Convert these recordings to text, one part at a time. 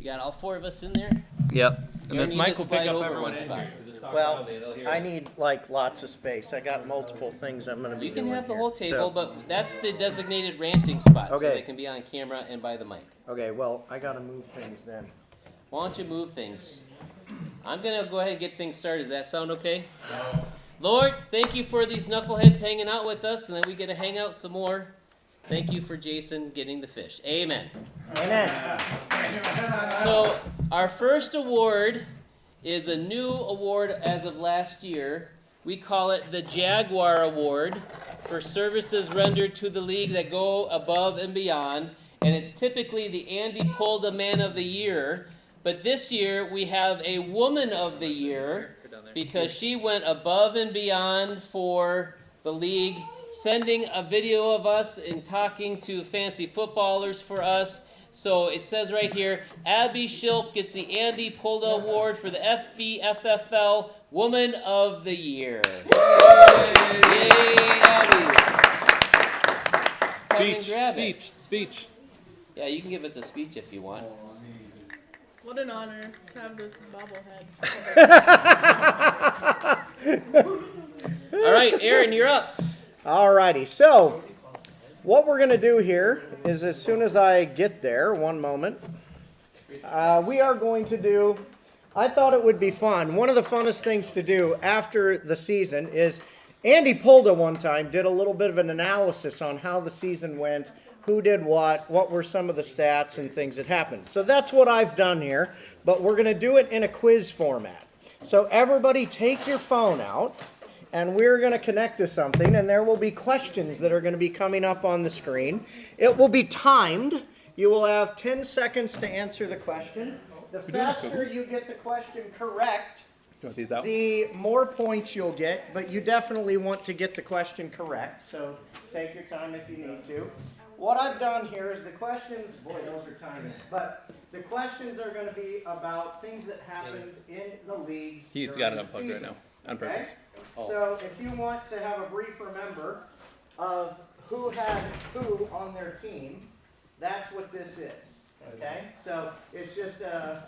got all 4 of us in there? Yep. And this mic will pick up over everyone one in spot. here. Well, I need like lots of space. I got multiple things I'm going to be doing. You can have the here. whole table, So- but that's the designated ranting spot, so Okay. they can be on camera and by the mic. Okay, well, I got to move things then. Why don't you move things? I'm going to go ahead and get things started. Does that sound okay? Lord, thank you for these knuckleheads hanging out with us, and then we get to hang out some more. Thank you for Jason getting the fish. Amen. Amen. So our first award is a new award as of last year. We call it the Jaguar Award for services rendered to the league that go above and beyond. And it's typically the Andy Polda Man of the Year. But this year we have a Woman of the Year because she went above and beyond for the league, sending a video of us and talking to fantasy footballers for us. So it says right here, Abby Shilp gets the Andy Polda Award for the FFL Woman of the Year. Yay, Abby. Speech. Yeah, you can give us a speech if you want. What an honor to have this bobblehead. All right, Aaron, you're up. Alrighty, so what we're going to do here is as soon as I get there, one moment, we are going to do, I thought it would be fun. One of the funnest things to do after the season is Andy Polda one time did a little bit of an analysis on how the season went, who did what were some of the stats and things that happened. So that's what I've done here, but we're going to do it in a quiz format. So everybody take your phone out, and we're going to connect to something, and there will be questions that are going to be coming up on the screen. It will be timed. You will have 10 seconds to answer the question. The faster you get the question correct, the more points you'll get, but you definitely want to get the question correct, so take your time if you need to. What I've done here is the questions, boy, those are tiny, but the questions are going to be about things that happened in the leagues. He's got it unplugged right now, on purpose. Okay? So if you want to have a brief remember of who had who on their team, that's what this is. Okay? So it's just a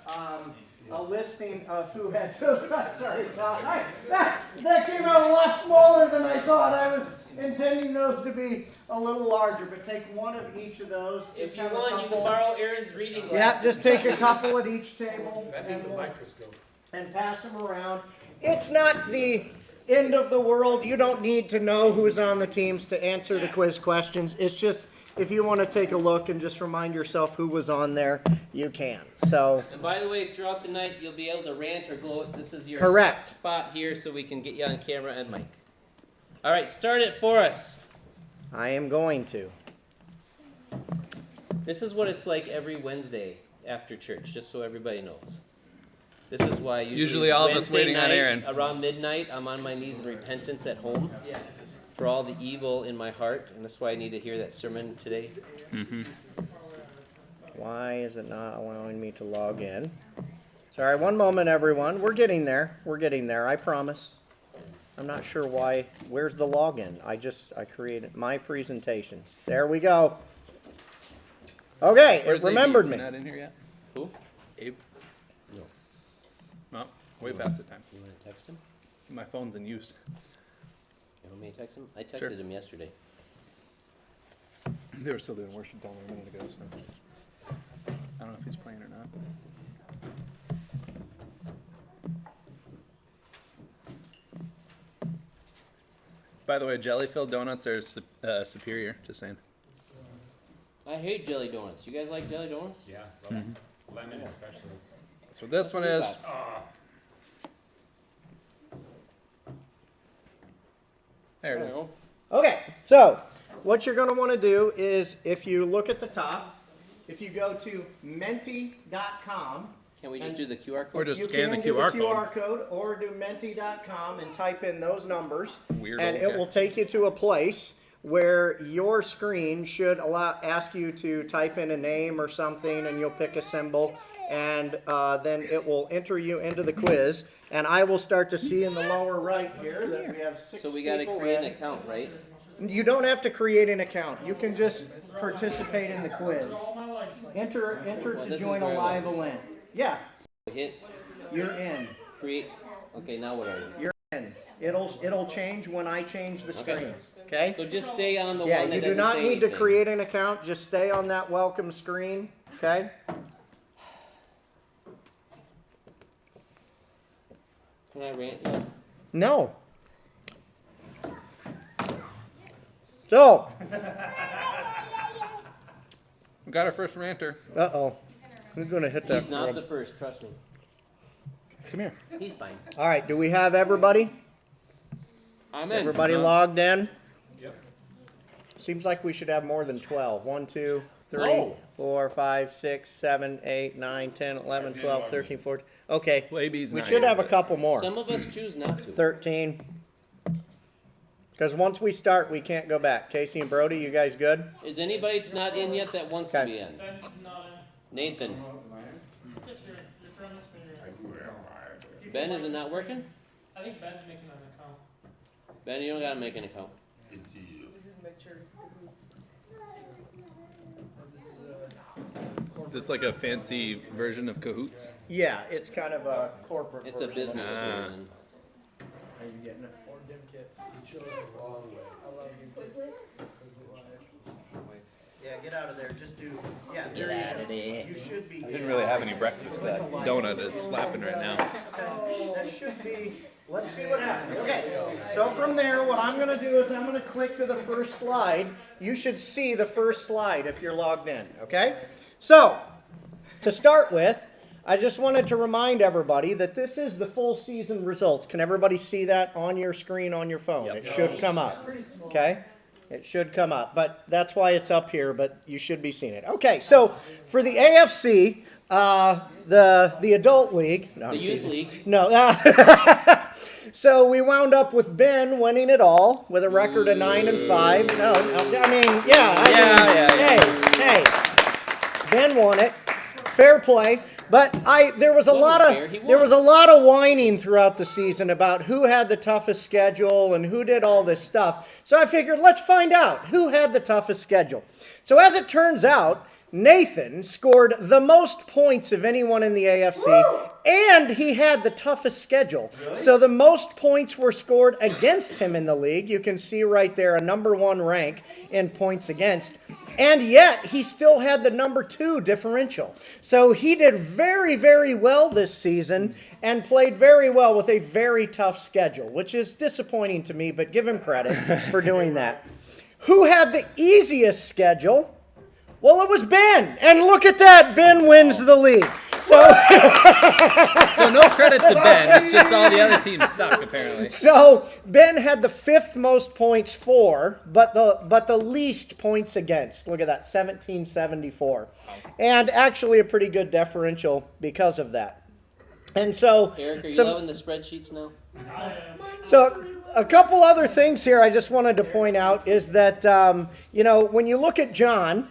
listing of who had. Sorry, Tom. That came out a lot smaller than I thought. I was intending those to be a little larger, but take one of each of those. If you want, you can borrow Aaron's reading glasses. Yeah, just take a couple at each table That needs a microscope. and pass them around. It's not the end of the world. You don't need to know who's on the teams to answer the quiz questions. It's just if you want to take a look and just remind yourself who was on there, you can. So. And by the way, throughout the night, you'll be able to rant or gloat. This is your Correct. spot here so we can get you on camera and mic. All right, start it for us. I am going to. This is what it's like every Wednesday after church, just so everybody knows. This is why Usually all of us Wednesday waiting on night, Aaron. Around midnight, I'm on my knees in repentance at home for all the evil in my heart, and that's why I need to hear that sermon today. Mm-hmm. Why is it not allowing me to log in? Sorry, one moment, everyone. We're getting there. We're getting there. I promise. I'm not sure why. Where's the login? I created my presentations. There we go. Okay, Where's it remembered Abe? me. Is he not in here yet? Who? Abe? No. No, way past the time. You want to text him? My phone's in use. You want me to text him? I texted Sure. him yesterday. They were still doing worship down there a minute ago, so I don't know if he's playing or not. By the way, jelly-filled donuts are superior, just saying. I hate jelly donuts. You guys like jelly donuts? Yeah, love it. Lemon especially. That's what this one is. There it is. Okay, so what you're going to want to do is if you look at the top, if you go to menti.com, Can we just do the QR code? Or just you scan can the do QR the code. QR code or do menti.com and type in those numbers. Weird And old it guy. will take you to a place where your screen should ask you to type in a name or something, and you'll pick a symbol, and then it will enter you into the quiz. And I will start to see in the lower right here that we have 6 So we got to people create an in. account, right? You don't have to create an account. You can just participate in the quiz. Enter Well, to this is join a where it live was. event. Yeah, Hit you're in. create. Okay, now what are you? You're in. It'll change when I change the Okay. screen. Okay? So just stay on the Yeah, one that you do doesn't not say need to anything. create an account. Just stay on that welcome screen. Okay? Can I rant yet? No. So, We got our first ranter. uh-oh. Who's going to hit that? He's not thread? the first, trust me. Come here. He's fine. All right, do we have everybody? I'm Is in. everybody logged in? Yep. Seems like we should have more than 12. 1, 2, 3, No. 4, 5, 6, 7, 8, 9, 10, 11, 12, 13, 14. Okay, Well, AB's we not should here, have a but- couple more. Some of us choose not to. 13. Because once we start, we can't go back. Casey and Brody, you guys good? Is anybody not in yet that wants to Okay. be in? Nathan. Ben, is it not working? I think Ben's making an account. Ben, you don't gotta make an account. Is this like a fancy version of Cahoots? Yeah, it's kind of a corporate It's a version. business Ah. version. Are you getting it? Yeah, get out of there. Just do. Yeah, Get there out of there. you should be. I didn't really have any breakfast. That donut is slapping right now. That should be. Let's see what happens. Okay, so from there, what I'm going to do is I'm going to click to the first slide. You should see the first slide if you're logged in, okay? So, to start with, I just wanted to remind everybody that this is the full season results. Can everybody see that on your screen on your phone? It should come up, okay? It should come up, but that's why it's up here, but you should be seeing it. Okay, so for the AFC, the adult league. No, The I'm youth teasing. league. No. So we wound up with Ben winning it all with a record of 9 and 5. No, I mean, hey, Ben won it. Fair play. But there was a Wasn't lot fair, of he won. there was a lot of whining throughout the season about who had the toughest schedule and who did all this stuff. So I figured let's find out who had the toughest schedule. So as it turns out, Nathan scored the most points of anyone in the AFC, and he had the toughest schedule. So the most points were scored against him in the league. You can see right there a number 1 rank in points against. And yet, he still had the number 2 differential. So he did very, very well this season and played very well with a very tough schedule, which is disappointing to me, but give him credit for doing that. Who had the easiest schedule? Well, it was Ben. And look at that. Ben wins the league. So, So no credit to Ben. It's just all the other teams suck, apparently. so Ben had the 5th most points for, but the least points against. Look at that, 1774. And actually a pretty good differential because of that. And so, Eric, are you some- loving the spreadsheets now? So a couple other things here I just wanted to point out is that, when you look at John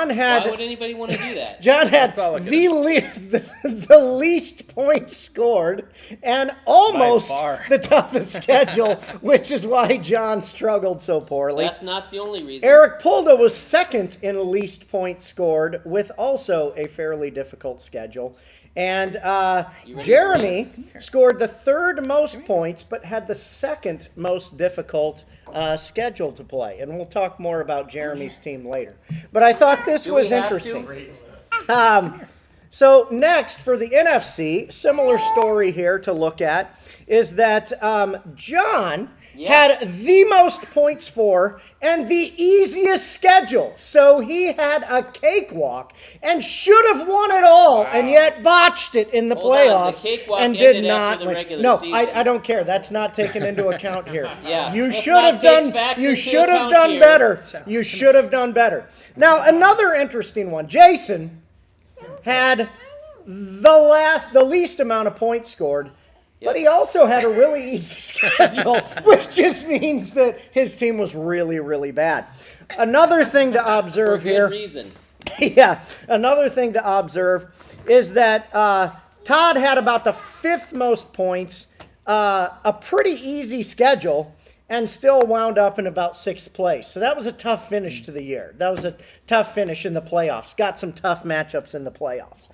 Why had would anybody want to do that? John had all I could- the least points scored and almost far. the toughest schedule, which is why John struggled so poorly. That's not the only reason. Eric Pulda was second in least points scored with also a fairly difficult schedule. And You ready for Jeremy scored the 3rd most points, but had the 2nd most difficult schedule to play. And we'll talk more about Jeremy's team later. But I thought this Do we was have interesting. to? So next for the NFC, similar story here to look at is that John had the most points for and the easiest schedule. So he had a cakewalk and should have won it all and yet botched it in the Hold on, the playoffs cakewalk and did ended not after the win. regular No, season. I don't care. That's not taken into account here. Yeah, You let's should not have take done facts you into should have account done here. better. You should have done better. Now, another interesting one. Jason had the least amount of points scored, but he also had a really easy schedule, which just means that his team was really, really bad. Another thing to For observe good here, reason. yeah, another thing to observe is that Todd had about the 5th most points, a pretty easy schedule, and still wound up in about 6th place. So that was a tough finish to the year. That was a tough finish in the playoffs. Got some tough matchups in the playoffs.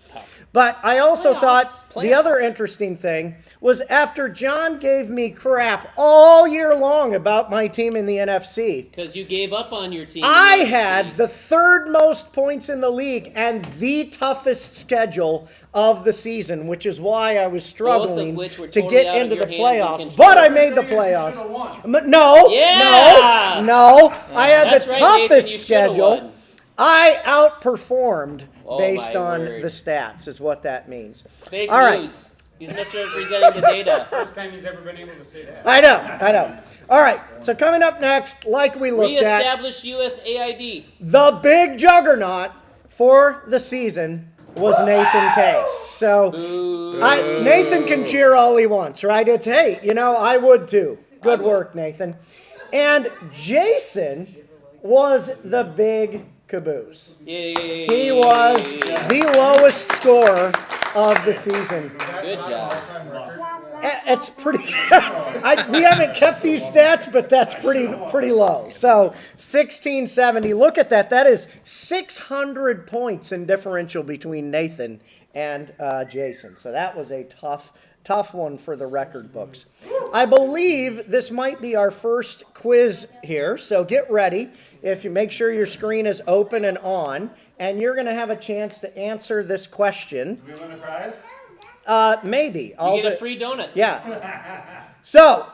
But I also thought the other interesting thing was after John gave me crap all year long about my team in the NFC, Because you gave up on your team. I had the 3rd most points in the league and the toughest schedule of the season, which is why I was struggling which were to totally get out of into your the hands and playoffs. control. But I made the playoffs. No, Yeah! no. I had That's the right, Nathan, toughest you should've schedule. won. I outperformed Oh, based my on word. the stats, is what that means. Fake All right. news. He's misrepresenting the data. First time he's ever been able to say that. I know. All right, so coming up next, like we looked at, Reestablish USAID. the big juggernaut for the season was Nathan Case. So Boo. Nathan can cheer all he wants, right? It's, hey, I would too. Good work, Nathan. And Jason was the big caboose. Yay. He was the lowest scorer of the season. Good job. It's pretty. We haven't kept these stats, but that's pretty low. So 1670. Look at that. That is 600 points in differential between Nathan and Jason. So that was a tough one for the record books. I believe this might be our first quiz here. So get ready. If you make sure your screen is open and on, and you're going to have a chance to answer this question. Do we win a prize? Maybe. You get a free donut. Yeah. So,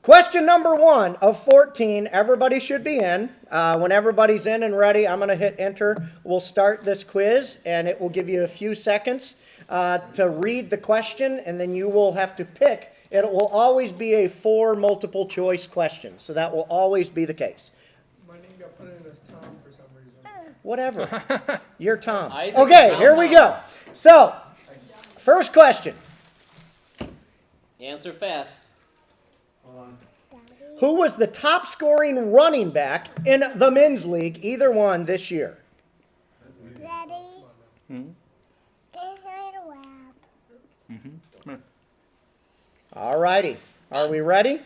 question number 1 of 14. Everybody should be in. When everybody's in and ready, I'm going to hit enter. We'll start this quiz, and it will give you a few seconds to read the question, and then you will have to pick. It will always be a 4 multiple choice question, so that will always be the case. My name got put in as Tom for some reason. Whatever. You're Tom. I think Okay, Tom. here we go. So, first question. Answer fast. Who was the top scoring running back in the men's league, either one, this year? Daddy. All righty. Are we ready?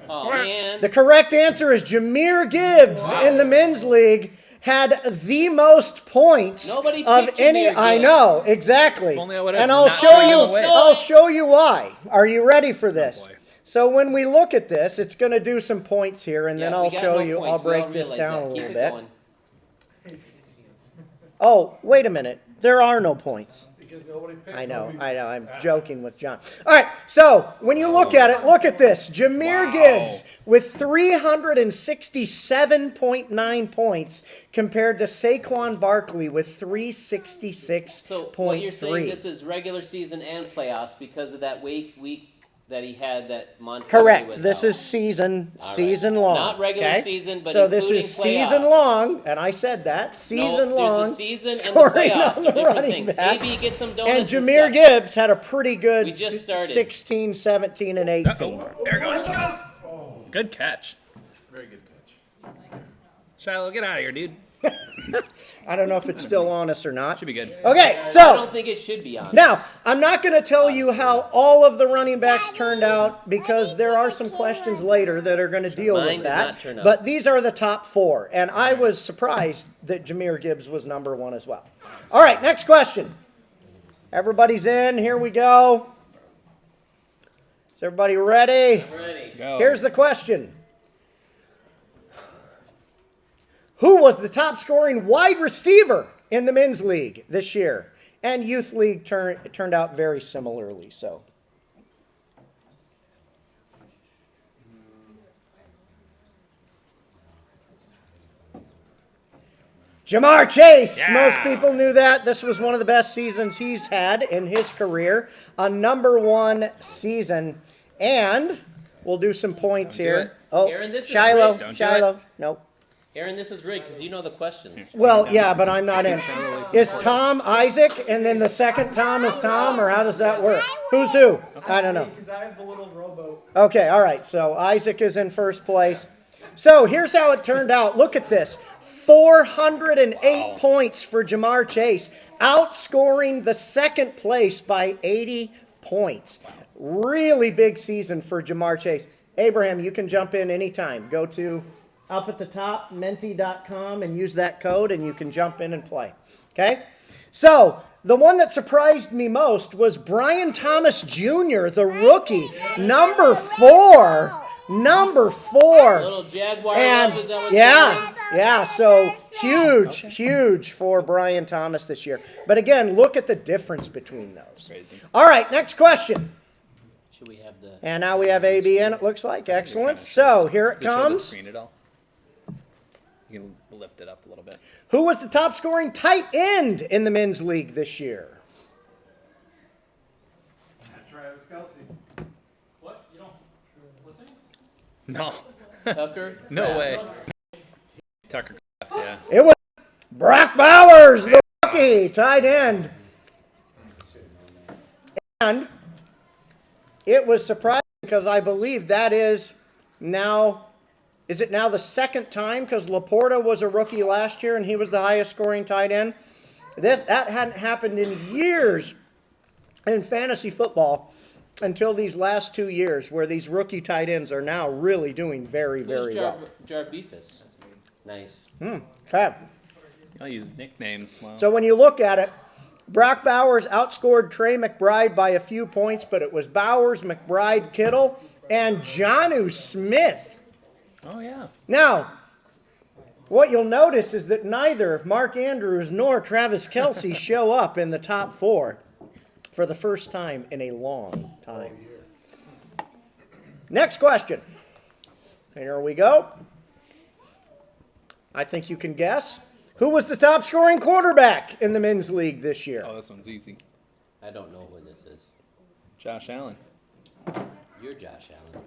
Oh, man. The correct answer is Jameer Gibbs in the men's league had the most points Nobody of picked any. Jameer I Gibbs. know, exactly. If only I would've And I'll not show thrown you. him away. I'll show you why. Are you ready for this? boy. So when we look at this, it's going to do some points here, and then Yeah, I'll we got show no you. points. I'll We break all this realize down that. a Keep little it bit. going. Oh, wait a minute. There are no points. Because nobody picked. I know. I'm joking with John. All right, so when you look at it, look at this. Jameer Gibbs with 367.9 points compared to Saquon Barkley with 366.3. So what you're saying, this is regular season and playoffs because of that week that he had that Montgomery Correct. was This out. is season All right. long. Not regular okay? season, but so this including is season playoffs. long, and I said that season no, long. There's a season and the scoring playoffs on are the different running things. back. Maybe get some donuts And and Jameer stuff. Gibbs had a pretty good We just started. 16, 17, and 18. There goes. Good catch. Very good catch. Shiloh, get out of here, dude. I don't know if it's still on us or not. Should be good. Okay, I so don't think it should be on. now I'm not going to tell you how all of the running backs turned out because there are some questions later that are going to deal Mine with did that. not turn out. But these are the top 4, and I was surprised that Jameer Gibbs was number 1 as well. All right, next question. Everybody's in. Here we go. Is everybody ready? Ready. Go. Here's the question. Who was the top scoring wide receiver in the men's league this year? And youth league turned out very similarly. So, Jamar Chase. Yeah. Most people knew that. This was one of the best seasons he's had in his career. A number 1 season. And we'll do some points Don't do here. it. Oh, Aaron, this is Shiloh. rigged. Don't do Shiloh. Nope. Aaron, this is rigged because you know the questions. Well, yeah, but I'm not in. Is Tom Isaac, and then the second Tom is Tom, or how does that work? Who's who? I don't know. Because I have the little rowboat. Okay, all right. So Isaac is in first place. So here's how it turned out. Look at this. 408 points for Jamar Chase, outscoring the second place by 80 points. Really big season for Jamar Chase. Abraham, you can jump in anytime. Go to up at the top, menti.com, and use that code, and you can jump in and play. Okay? So, the one that surprised me most was Brian Thomas Jr., the rookie, number 4. Number 4. Little Jaguar And love, is that what yeah, so huge for Brian Thomas this year. But again, look at the difference between those. Crazy. All right, next question. Should we have the... And now we have AB in, it looks like. Excellent. So here it Does it show the comes. screen at all? You can lift it up a little bit. Who was the top scoring tight end in the men's league this year? Travis Kelsey. What? You don't listening? No. Tucker? No Kraft. way. Tucker Kraft, yeah. It was Brock Bowers, the rookie tight end. And it was surprising because I believe that is now the second time? Because Laporta was a rookie last year and he was the highest scoring tight end. That hadn't happened in years in fantasy football until these last 2 years, where these rookie tight ends are now really doing very, very well. Jarbifus. Nice. Okay. I'll use nicknames. Wow. So when you look at it, Brock Bowers outscored Trey McBride by a few points, but it was Bowers, McBride, Kittle, and Jonnu Smith. Oh, yeah. Now, what you'll notice is that neither Mark Andrews nor Travis Kelsey show up in the top 4 for the first time in a long time. Next question. Here we go. I think you can guess. Who was the top scoring quarterback in the men's league this year? Oh, this one's easy. I don't know who this is. Josh Allen. You're Josh Allen.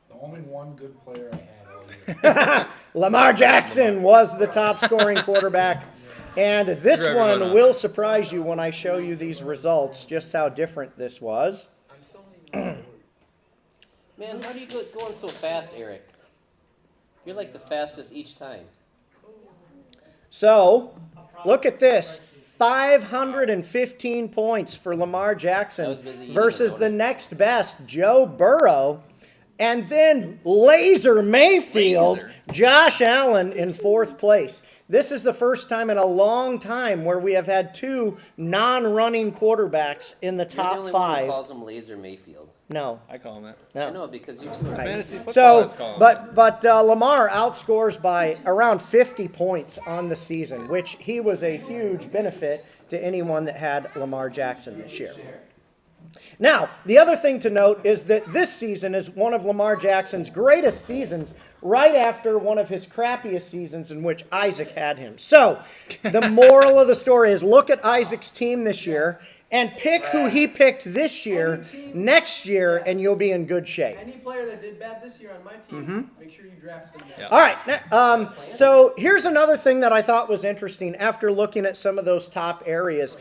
The only one good player I had all year. Lamar Jackson was the top scoring quarterback. And this Screw everyone one up. will surprise you when I show you these results, just how different this was. Man, how do you go going so fast, Eric? You're like the fastest each time. So, look at this. 515 points for Lamar I Jackson was busy eating versus a donut. the next best, Joe Burrow. And then Laser Mayfield, Laser. Josh Allen in 4th place. This is the first time in a long time where we have had 2 non-running quarterbacks in the You're the top only one who 5. calls him Laser Mayfield. No, I call him that. no. I know, because you two are... Right. Fantasy football So, is called. but Lamar outscores by around 50 points on the season, which he was a huge benefit to anyone that had Lamar Jackson this year. Now, the other thing to note is that this season is one of Lamar Jackson's greatest seasons, right after one of his crappiest seasons in which Isaac had him. So, the moral of the story is look at Isaac's team this year and pick who he picked this year, next year, and you'll be in good shape. Any player that did bad this year on my team, make sure you draft them. Yeah. All right. So here's another thing that I thought was interesting after looking at some of those top areas.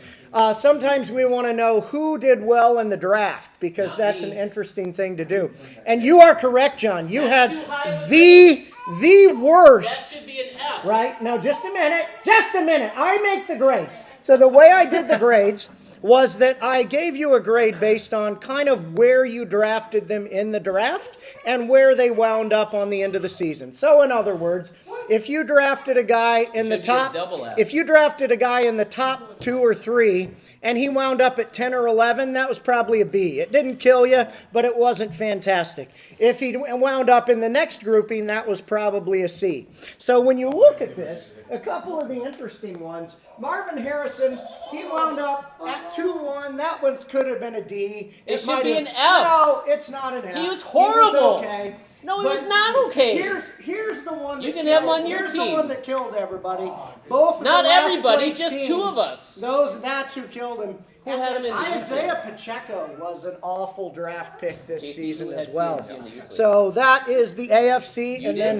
Sometimes we want to know who did well in the draft because Not that's me. an interesting thing to do. And you are correct, John. You That's too had high of a the That worst. should be an F. Right? Now, just a minute. Just a minute. I make the grades. So the way I did the grades was that I gave you a grade based on kind of where you drafted them in the draft and where they wound up on the end of the season. So in other words, if you drafted a guy in the Should be a top double F. if you drafted a guy in the top 2 or 3 and he wound up at 10 or 11, that was probably a B. It didn't kill you, but it wasn't fantastic. If he wound up in the next grouping, that was probably a C. So when you look at this, a couple of the interesting ones, Marvin Harrison, he wound up at 2-1. That one could have been a D. It should might be have- an F. No, it's not an F. He was horrible. okay. No, he But was not okay. Here's the one. You that can have him killed- on your here's team. the one that killed everybody. Both of Not the last everybody, place just teams, 2 of us. That's who killed him. Who had him in the youth Isaiah Pacheco was an awful draft pick this Casey, season who as had well. CMC in the youth league? So that is the AFC, and did. then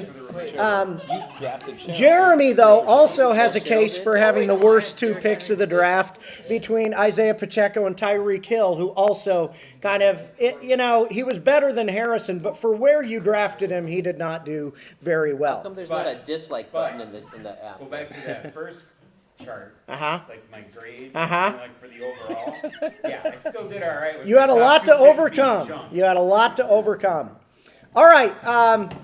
You drafted Cheryl. Jeremy, though, also has a case for having the worst 2 picks of the draft between Isaiah Pacheco and Tyreek Hill, who also kind of, he was better than Harrison, but for where you drafted him, he did not do very How well. come there's not a dislike button in the app? Go back to that first chart, Uh-huh. like my grades, Uh-huh. and like for the overall. Yeah, I still did all right. With You the had a top lot two to picks being overcome. junk. You had a lot to overcome. All right.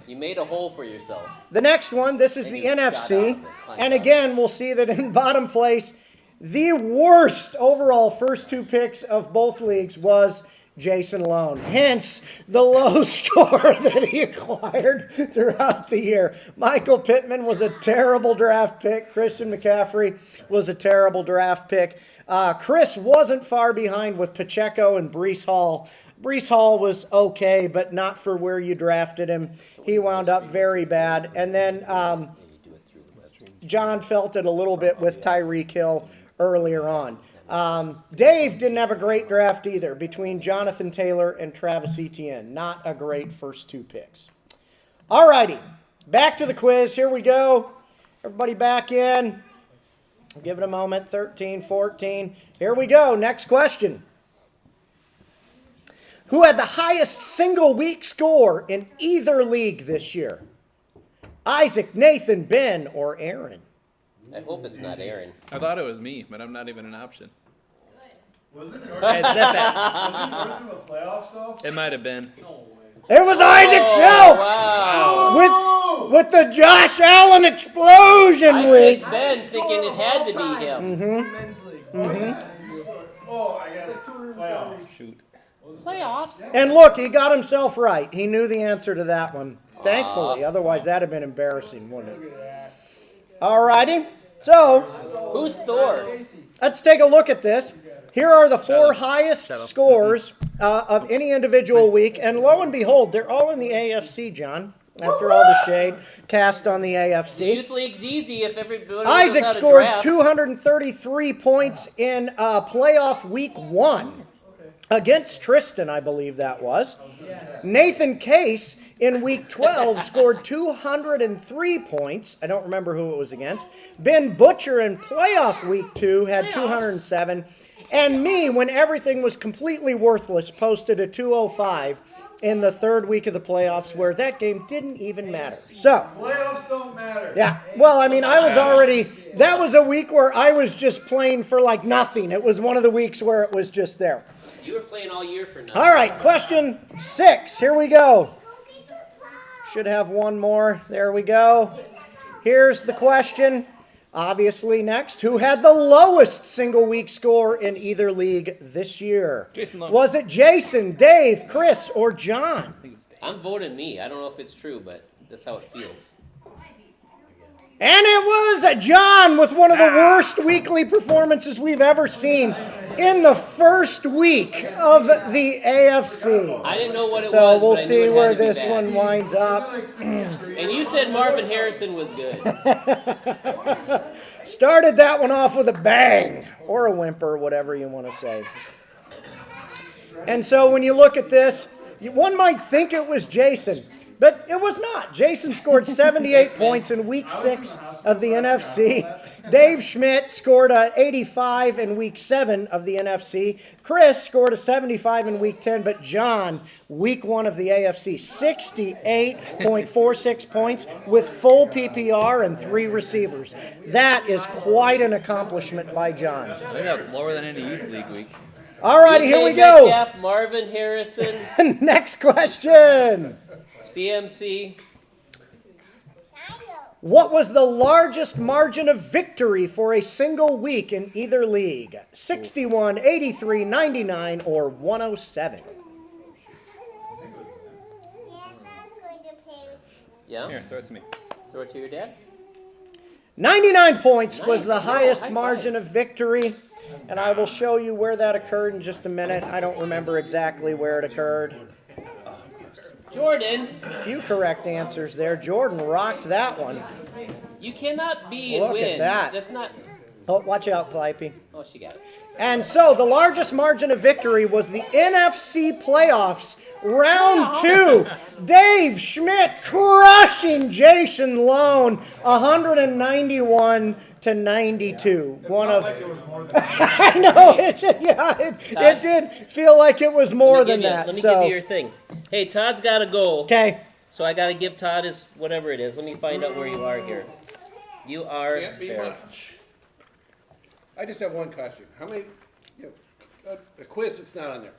You made a hole for yourself. The next one, this is And the you got out NFC. of it, climbed And out. again, we'll see that in bottom place, the worst overall first two picks of both leagues was Jason Lone. Hence, the low score that he acquired throughout the year. Michael Pittman was a terrible draft pick. Christian McCaffrey was a terrible draft pick. Chris wasn't far behind with Pacheco and Brees Hall. Brees Hall was okay, but not for where you drafted him. He wound up very bad. And then John felt it a little bit with Tyreek Hill earlier on. Dave didn't have a great draft either between Jonathan Taylor and Travis Etienne. Not a great first two picks. All righty, back to the quiz. Here we go. Everybody back in. Give it a moment. 13, 14. Here we go. Next question. Who had the highest single week score in either league this year? Isaac, Nathan, Ben, or Aaron? I hope it's not Aaron. I thought it was me, but I'm not even an option. Wasn't Hey, zip it. Norris in the playoffs though? It might have been. It was Isaac Oh, wow. with the Josh Allen explosion I week. picked Ben thinking it had to be him. Men's league. Oh, I guess playoffs. Shoot. Playoffs. And look, he got himself right. He knew the answer to that one. Thankfully. Otherwise, that'd have been embarrassing, wouldn't it? All righty. So, Who's Thor? let's take a look at this. Here are the four highest scores of any individual week. And lo and behold, they're all in the AFC, John. After all the shade cast on the AFC. Youth League's easy if everybody Isaac knows how to scored draft. 233 points in playoff week 1 against Tristan, I believe that was. Nathan Case in week 12 scored 203 points. I don't remember who it was against. Ben Butcher in playoff week 2 had 207. And me, when everything was completely worthless, posted a 205 in the third week of the playoffs where that game didn't even matter. So, Playoffs don't matter. yeah. Well, I mean, I was already, that was a week where I was just playing for like nothing. It was one of the weeks where it was just there. You were playing all year for nothing. All right, question 6. Here we go. Should have one more. There we go. Here's the question. Obviously, next. Who had the lowest single week score in either league this year? Jason Long. Was it Jason, Dave, Chris, or John? I'm voting me. I don't know if it's true, but that's how it feels. And it was John with one of the worst weekly performances we've ever seen in the first week of the AFC. I didn't know what it So was, we'll but I knew see it where had to be this bad. one winds up. And you said Marvin Harrison was good. Started that one off with a bang, or a whimper, whatever you want to say. And so when you look at this, one might think it was Jason, but it was not. Jason scored 78 points in week 6 of the NFC. Dave Schmidt scored 85 in week 7 of the NFC. Chris scored a 75 in week 10, but John, week 1 of the AFC, 68.46 points with full PPR and 3 receivers. That is quite an accomplishment by John. I think that's lower than any youth league week. All righty, here we DK go. Metcalf, Marvin Harrison, Next question. CMC. What was the largest margin of victory for a single week in either league? 61, 83, 99, or 107? Yeah? Here, throw it to me. Throw it to your dad. 99 points was the Nice. highest High margin five. of victory. And I will show you where that occurred in just a minute. I don't remember exactly where it occurred. Jordan, A few correct answers there. Jordan rocked that one. you cannot be and Look win. at that. That's not. Oh, watch out, Clypey. Oh, she got it. And so the largest margin of victory was the NFC playoffs, round 2. Dave Schmidt crushing Jason Lone, 191 to 92. One of Like it was more than I know it did feel like it was more than that. Let me So give you your thing. Hey, Todd's got to go. okay, So I got to give Todd his whatever it is. Let me find out where you are here. You are there. I just have one question. How many, a quiz that's not on there.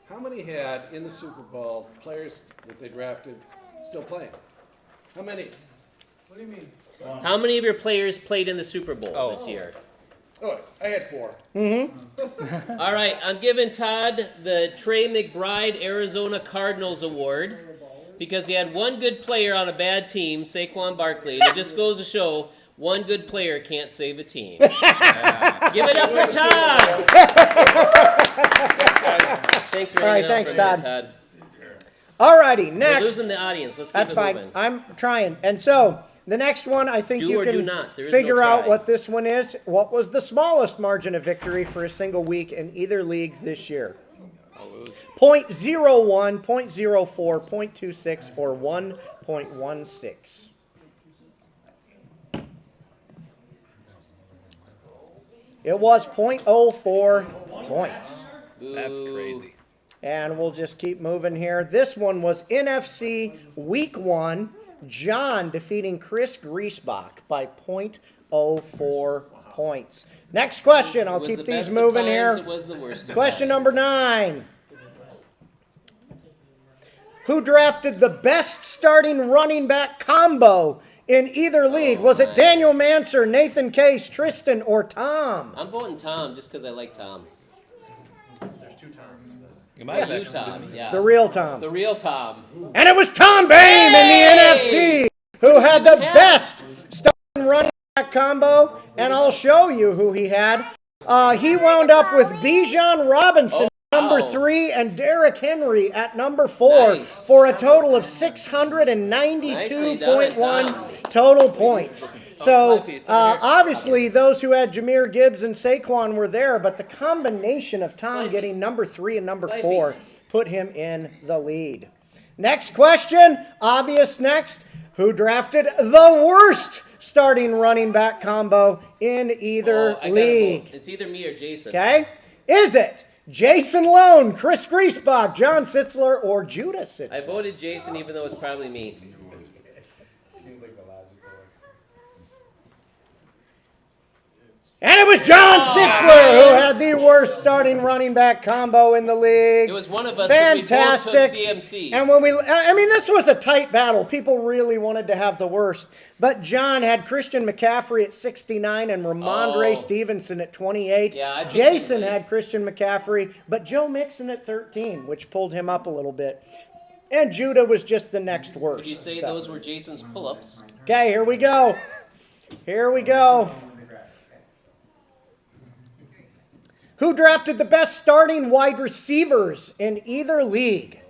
How many had in the Super Bowl players that they drafted still playing? How many? What do you mean? How many of your players played in the Super Bowl this year? Oh, I had 4. All right, I'm giving Todd the Trey McBride Arizona Cardinals Award because he had one good player on a bad team, Saquon Barkley. And it just goes to show one good player can't save a team. Give it up for Todd. Thanks for All right, hanging out thanks, for a minute, Todd. Todd. All righty, We're next. losing the audience. Let's keep That's it fine. moving. I'm trying. And so, the next one, I think Do you or do can not. There is figure no out try. what this one is. What was the smallest margin of victory for a single week in either league this year? 0.01, 0.04, 0.26, or 1.16. It was 0.04 points. That's Boo. crazy. And we'll just keep moving here. This one was NFC Week 1. John defeating Chris Griesbach by 0.04 points. Next question. I'll It was keep the these best of moving times, here. It was the worst of Question times. number 9. Who drafted the best starting running back combo in either league? Was it Daniel Manser, Nathan Case, Tristan, or Tom? I'm voting Tom just because I like Tom. You might have You, actually Tom. Yeah. The real Tom. The real Tom. And it was Tom Bain in the NFC who had the best starting running back combo. And I'll show you who he had. He wound up with Bijan Robinson at number 3 and Derrick Henry at number 4 Nice. for a total of Nicely 692.1 done, Tom. total points. So, pie pizza over here. obviously, those who had Jameer Gibbs and Saquon were there, but the combination of Tom getting number 3 and number 4 put him in the lead. Next question, obvious next. Who drafted the worst starting running back combo in either I gotta league? vote. It's either me or Jason. Okay? Is it Jason Lone, Chris Griesbach, John Sitzler, or Judah I Sitzler? voted Jason even though it's probably me. Seems like the logical. And it was John Sitzler who had the worst starting running back combo in the league. It was one of us because we both took Fantastic. CMC. And when this was a tight battle. People really wanted to have the worst. But John had Christian McCaffrey at 69 and Ramondre Oh. Stevenson at 28. Yeah, I picked Jason him. had Christian McCaffrey, but Joe Mixon at 13, which pulled him up a little bit. And Judah was just the next worst. Would you say so. those were Jason's pull-ups? Okay, here we go. Here we go. Who drafted the best starting wide receivers in either league?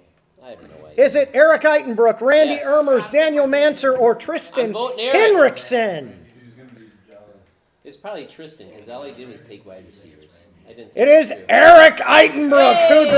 I have no idea. Is it Eric Eitenbrook, Randy Yes. Ermers, Daniel Manser, or Tristan I'm voting Eric. Henriksen? It's probably Tristan because all he did was take wide receivers. I didn't. It think is through. Eric Eitenbrook who Hey!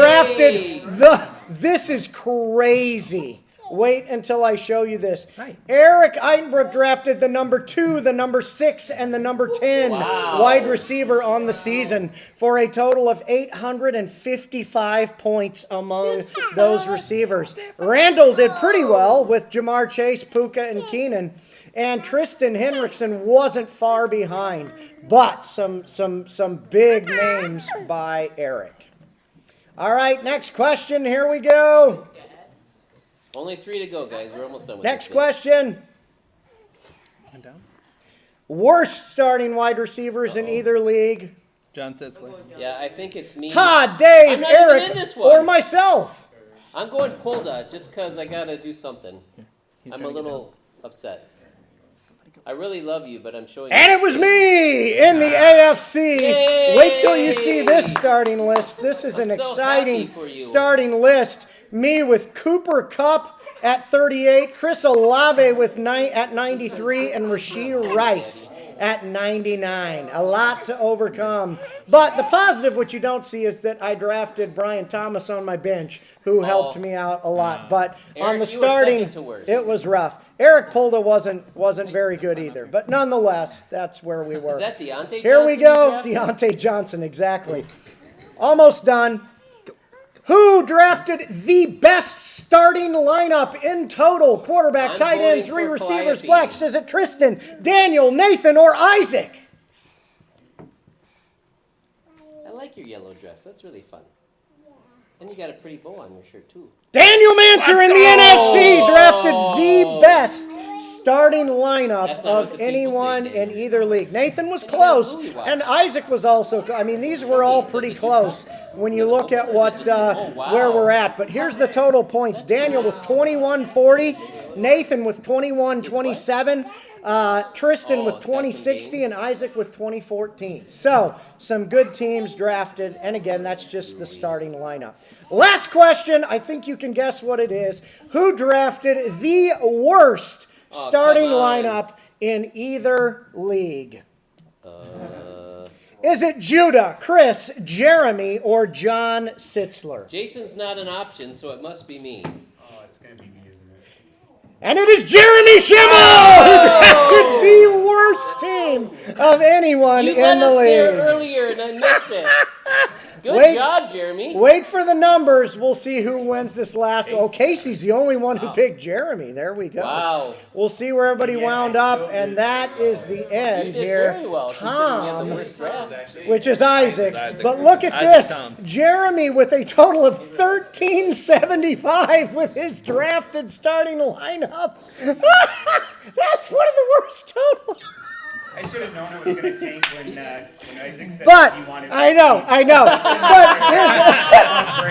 drafted the. This is crazy. Wait until I show you this. Eric Eitenbrook drafted the number 2, the number 6, and the number 10 wide receiver on the season for a total of 855 points among those receivers. Randall did pretty well with Jamar Chase, Puka, and Keenan. And Tristan Henriksen wasn't far behind, but some big names by Eric. All right, next question. Here we go. Only 3 to go, guys. We're almost done with Next this. question. And down. Worst starting wide receivers in either league. John Sitzler. Yeah, I think it's me. Todd, Dave, I'm not even Eric, in this one. or myself. I'm going Polda just because I gotta do something. He's I'm trying a to get little upset. I really love you, but I'm showing. And you it was this me in the AFC. Yay! Wait till you see this starting list. This is an I'm so exciting happy for you. starting list. Me with Cooper Kupp at 38, Chris Olave with at 93, and Rashee Rice at 99. A lot to overcome. But the positive, which you don't see, is that I drafted Brian Thomas on my bench, who helped me out a lot. But on Eric, the you were starting, second to worst. it was rough. Eric Polda wasn't very good either. But nonetheless, that's where we were. Is that Deontay Here we Johnson go. you drafted? Deontay Johnson, exactly. Almost done. Who drafted the best starting lineup in total? Quarterback, I'm tight voting end, 3 for receivers, Calliope. flex. Is it Tristan, Daniel, Nathan, or Isaac? like your yellow dress. That's really fun. And you got a pretty bow on your shirt, too. Daniel Manser in the NFC drafted the best starting lineup That's not what of the people anyone say, in Daniel. either league. Nathan was Look at that close, movie watch. and Isaac was also. I mean, these were all pretty close when you look at what where we're at. But here's the total points: Daniel with 2140, Nathan with 2127. Tristan with it's got some 2060 and games. Isaac with 2014. So, some good teams drafted, and again, that's just the starting lineup. Last question, I think you can guess what it is. Who drafted the worst starting come on. lineup in either league? Is it Judah, Chris, Jeremy, or John Sitzler? Jason's not an option, so it must be me. Oh, it's gonna be me, isn't it? And it is Jeremy Schimmel who drafted the worst team of anyone You in let the us there league. earlier, and I missed it. Good Wait. job, Jeremy. Wait for the numbers. We'll see who wins this last. Oh, Casey's the only one who picked Jeremy. There we go. Wow. We'll see where everybody Yeah, wound I up, still and did that is the You end did here. very well, considering you had the Tom, worst draft. which is Isaac. Isaac. But look at Isaac this. Tom. Jeremy with a total of 1375 with his drafted starting lineup. That's one of the worst totals. I should have known it was going to tank when Isaac said But that he wanted I know.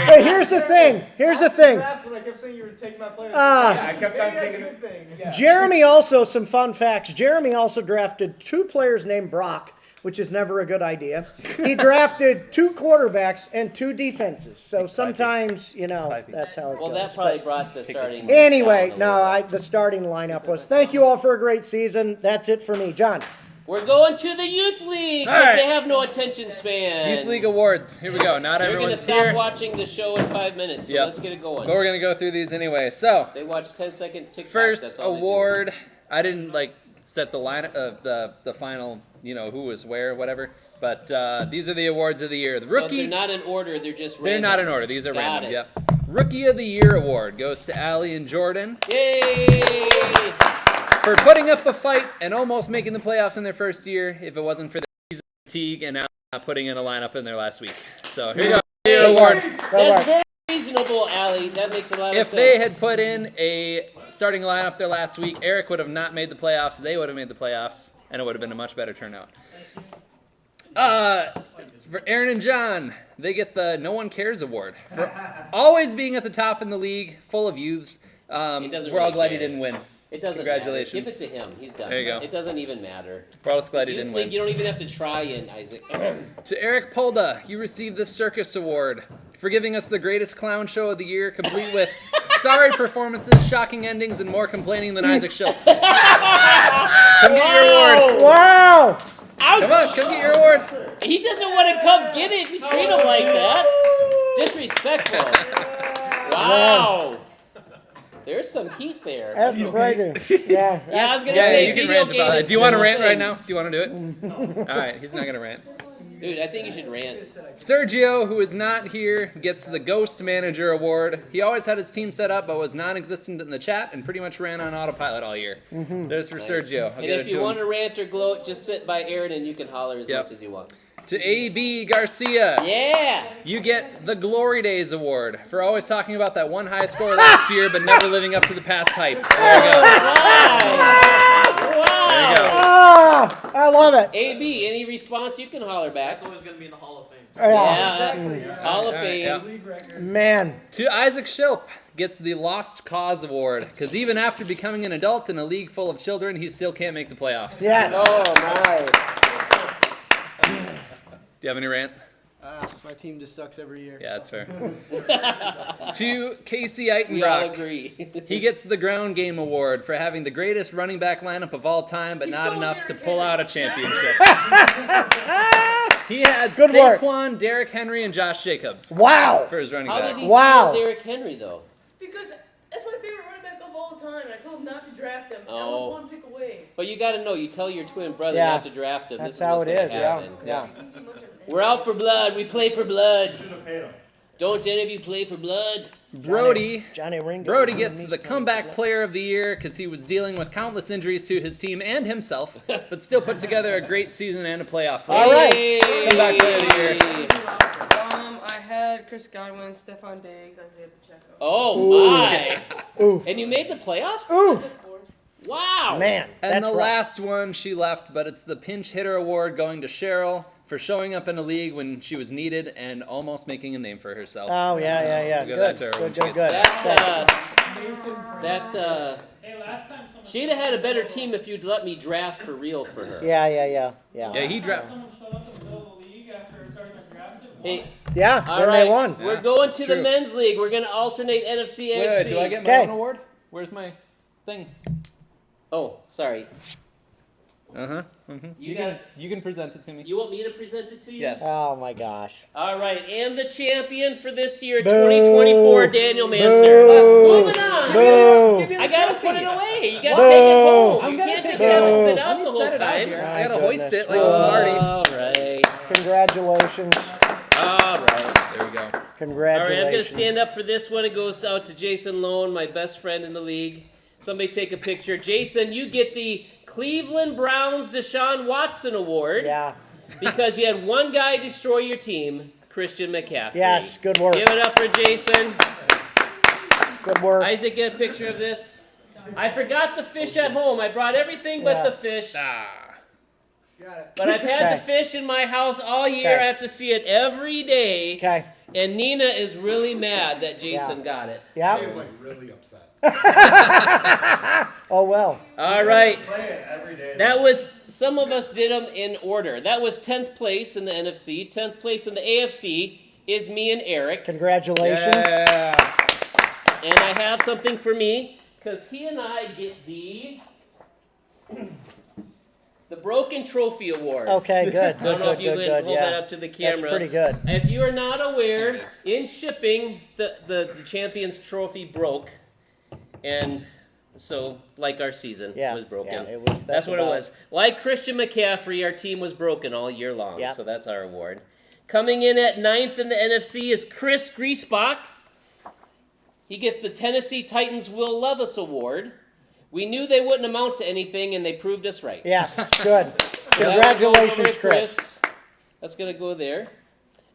But here's the thing. Here's the thing. Draft when I kept saying you were taking my players. I kept Maybe on that's a taking good thing. Jeremy also, some fun facts. Jeremy also drafted 2 players named Brock, which is never a good idea. He drafted 2 quarterbacks and 2 defenses. So sometimes, that's how it Well, goes. that probably brought the starting. Anyway, down a no, little bit. the starting lineup was. Thank you all for a great season. That's it for me. John. We're going to the youth league All because right. they have no attention span. Youth League Awards. Here we go. Not They're going to everyone's stop here, watching the show in 5 minutes, so Yep. let's get it going. but we're going to go through these anyway. So, They watch 10-second TikTok. first that's all they do. award, I didn't set the line of the final, who was where, whatever. But these are the awards of the year. The So rookie. they're not in order. They're just They're random. not in order. These are Got random. it. Yep. Rookie of the Year award goes to Allie and Jordan Yay! for putting up a fight and almost making the playoffs in their first year. If it wasn't for the season fatigue and not putting in a lineup in their last week. So here you go. Hey, Award. That's very reasonable, Allie. That makes a lot of If sense. they had put in a starting lineup there last week, Eric would have not made the playoffs. They would have made the playoffs, and it would have been a much better turnout. For Aaron and John, they get the No One Cares award for always being at the top in the league, full of youths. He doesn't We're all really glad care. he didn't win. It doesn't Congratulations. matter. Give it to him. He's done. There you go. It doesn't even matter. We're all just glad he Youth didn't league, win. you don't even have to try in, Isaac. To Eric Polda, you received the Circus Award for giving us the greatest clown show of the year, complete with sorry performances, shocking endings, and more complaining than Isaac Schultz. Come get your award. Wow. Ouch! Come on, come get your award. He doesn't want to come get it if you treat him like that. Disrespectful. Wow. There's some heat there. That's right. Yeah. Yeah, I was gonna Yeah, say you can video rant about game it. is Do you want to still a rant right thing. now? Do you want to do it? All right, he's not going to rant. Dude, I think you should rant. Sergio, who is not here, gets the Ghost Manager Award. He always had his team set up, but was non-existent in the chat and pretty much ran on autopilot all year. There's for Sergio. I'll And give if it you to want him. to rant or gloat, just sit by Aaron and you can holler as Yep. much as you want. To AB Garcia, Yeah! you get the Glory Days Award for always talking about that one high score last year, but never living up to the past hype. There you go. Wow! There you go. Ah, I love it. AB, any response, you can holler back. That's always going to be in the Hall of Fame. Yeah. Yeah, Hall of All right, Fame. yeah. League record. Man. To Isaac Schilp gets the Lost Cause Award, because even after becoming an adult in a league full of children, he still can't make the playoffs. Yes. Oh, my. Do you have any rant? My team just sucks every year. Yeah, that's fair. To Casey We all Eitenbrock, agree. he gets the Ground Game Award for having the greatest running back lineup of all time, but not enough to pull out a championship. He had Good work. Saquon, Derrick Henry, and Josh Jacobs Wow. for his running How did backs. he Wow. steal Derrick Henry, though? Because that's my favorite running back of all time. I told him not to draft him. I Oh. was one pick away. But you got to know, you tell your twin brother Yeah. not to draft him. That's This is how what's it gonna is. Yeah. happen. Yeah. He's too much of an We're out for blood. We play for blood. Should have paid him. Don't any of you play for blood? Brody Johnny Ringo. Brody gets the Comeback Player of the Year because he was dealing with countless injuries to his team and himself, but still put together a great season and a playoff. All right. Hey! Comeback Player of the Year. had Chris Godwin, Stephon Diggs, Isaiah Pacheco. Oh my! Oof. And you made the playoffs? Oof. Wow! Man, And that's the rough. last one, she left, but it's the pinch hitter award going to Cheryl for showing up in a league when she was needed and almost making a name for herself. Oh, yeah. We'll give that to her when Good, she good, gets good. That she'd have had a better team if you'd let me draft for real for her. Yeah. Yeah, he dropped. Hey, Yeah, all then right, they won. we're going to the True. men's league. We're going to alternate NFC, AFC. Wait, do I get my Okay. own award? Where's my thing? Oh, sorry. You can present it to me. You want me to present it to you? Yes. Oh, my gosh. All right, and the champion for this year, Boo. 2024, Daniel Manser. Boo. Moving on. Boo. Give me the I gotta trophy. put it away. You gotta Boo. take it home. I'm You gonna can't take just it have it home. sit Let out me the whole set it out time. here. My I gotta hoist goodness. it like a party. All right. Congratulations. All right. There we go. All right, Congratulations. I'm going to stand up for this one. It goes out to Jason Lone, my best friend in the league. Somebody take a picture. Jason, you get the Cleveland Browns Deshaun Watson Award Yeah. because you had one guy destroy your team, Christian McCaffrey. Yes, good work. Give it up for Jason. Good work. Isaac, get a picture of this. I forgot the fish at home. I brought everything but Yeah. the fish. Got it. But I've had the Okay. fish in my house all year. Okay. I have to see it every day. Okay. And Nina is really mad that Jason got it. Yeah. She's like really upset. Oh, well. All right. Play it every day. That was, some of us did them in order. That was 10th place in the NFC. 10th place in the AFC is me and Eric. Congratulations. Yeah. And I have something for me because he and I get the Broken Trophy Award. Okay, good. I don't know if you good, can hold yeah. that up to the camera. That's pretty good. If you are not aware, There it is. in shipping, the Champions Trophy broke. And so, like our season Yeah. was broken. Yeah, it was. That's what it about- was. Like Christian McCaffrey, our team was broken all year long. Yeah. So that's our award. Coming in at 9th in the NFC is Chris Griesbach. He gets the Tennessee Titans Will Levis Award. We knew they wouldn't amount to anything, and they proved us right. Yes, good. So that would go Congratulations, over to Chris. That's going to go there.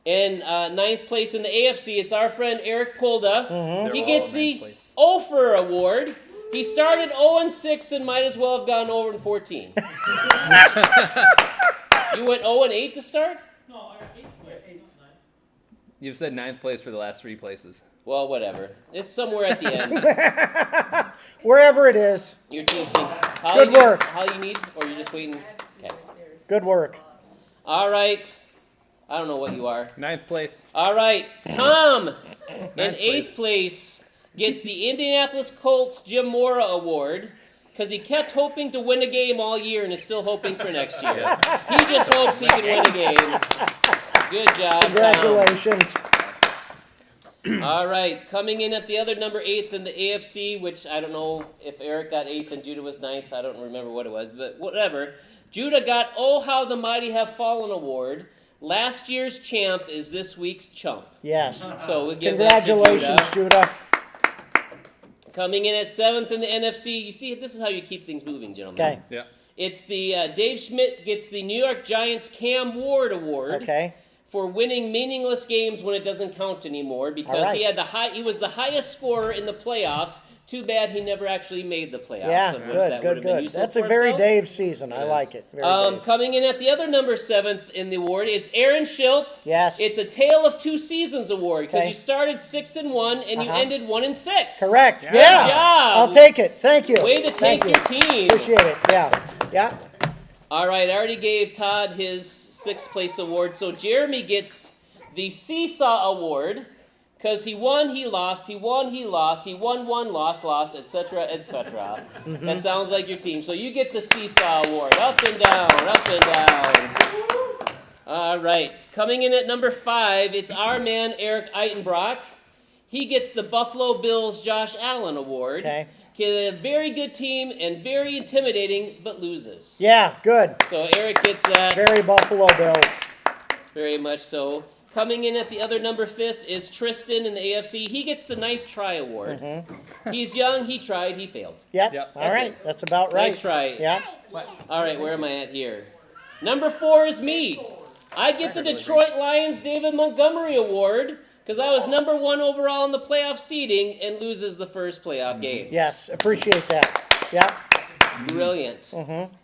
And 9th place in the AFC, it's our friend Eric Polda. Mm-hmm. He They're gets all the ninth place. Ofer Award. He started 0-6 and might as well have gone 0-14. You went 0-8 to start? You've said 9th place for the last 3 places. Well, whatever. It's somewhere at the end. Wherever it is, Your team thinks. How Good you need- work. How you need, or you're just waiting? Okay. good work. All right. I don't know what you are. 9th place. All right. Tom, in Ninth 8th place, gets the Indianapolis Colts Jim Mora Award because he kept hoping to win a game all year and is still hoping for next year. He just hopes he can win a game. Good job, Tom. Congratulations. All right, coming in at the other number 8th in the AFC, which I don't know if Eric got 8th and Judah was 9th. I don't remember what it was, but whatever. Judah got Oh How the Mighty Have Fallen Award. Last year's champ is this week's chump. Yes. So we'll give that to Congratulations, Judah. Judah. Coming in at 7th in the NFC. You see, this is how you keep things moving, gentlemen. Okay. Yeah. It's the Dave Schmidt gets the New York Giants Cam Ward Award. Okay. For winning meaningless games when it doesn't count anymore because All right. he was the highest scorer in the playoffs. Too bad he never actually made the playoffs. Yeah, of which that would good, have been good. useful That's a for very himself. Dave season. I like it. Very Dave. Coming in at the other number 7th in the award, it's Aaron Schilp. Yes. It's a Tale of Two Seasons award because Okay. you started 6-1 and you Uh-huh. ended 1-6. Correct. Good Yeah. job. I'll take it. Thank you. Way to Thank take you. your team. Appreciate it. Yeah. Yeah. All right, I already gave Todd his 6th place award, so Jeremy gets the Seesaw Award because he won, he lost, he won, he lost, he won, lost, etc., etc. That sounds like your team. So you get the Seesaw Award. Up and down, up and down. All right, coming in at number 5, it's our man Eric Eitenbrock. He gets the Buffalo Bills Josh Allen Award. Okay. He has a very good team and very intimidating, but loses. Yeah. Good. So Eric gets that. Very Buffalo Bills. Very much so. Coming in at the other number 5th is Tristan in the AFC. He gets the Nice Try Award. He's young, he tried, he failed. Yep. Yep. All That's right. it. That's about right. Nice try. Yeah. All right, where am I at here? Number 4 is me. I get the Detroit Lions David Montgomery Award because I was number 1 overall in the playoff seeding and loses the first playoff game. Yes, appreciate that. Yeah. Brilliant.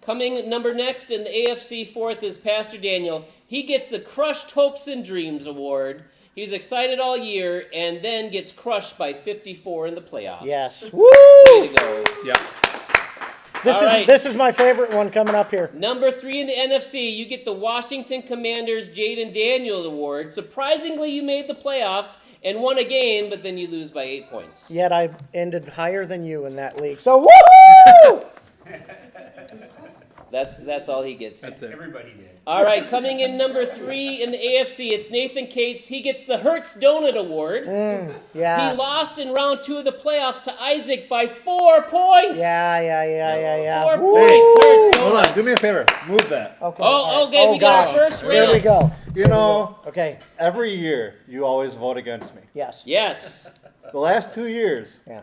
Coming number next in the AFC fourth is Pastor Daniel. He gets the Crushed Hopes and Dreams Award. He was excited all year and then gets crushed by 54 in the playoffs. Yes. Woo! Way to go. Yep. This All is right. this is my favorite one coming up here. Number 3 in the NFC, you get the Washington Commanders Jaden Daniels Award. Surprisingly, you made the playoffs and won a game, but then you lose by 8 points. Yet I ended higher than you in that league. So woo! That's all he gets. That's it. Everybody did. All right, coming in number 3 in the AFC, it's Nathan Cates. He gets the Hertz Donut Award. Yeah. He lost in round 2 of the playoffs to Isaac by 4 points. Yeah. 4 Woo! points. Hertz Hold on, Donuts. do me a favor. Move that. Okay. Oh, okay, we got our first round. Here we go. You know, Okay. every year you always vote against me. Yes. Yes. The last 2 years, Yeah.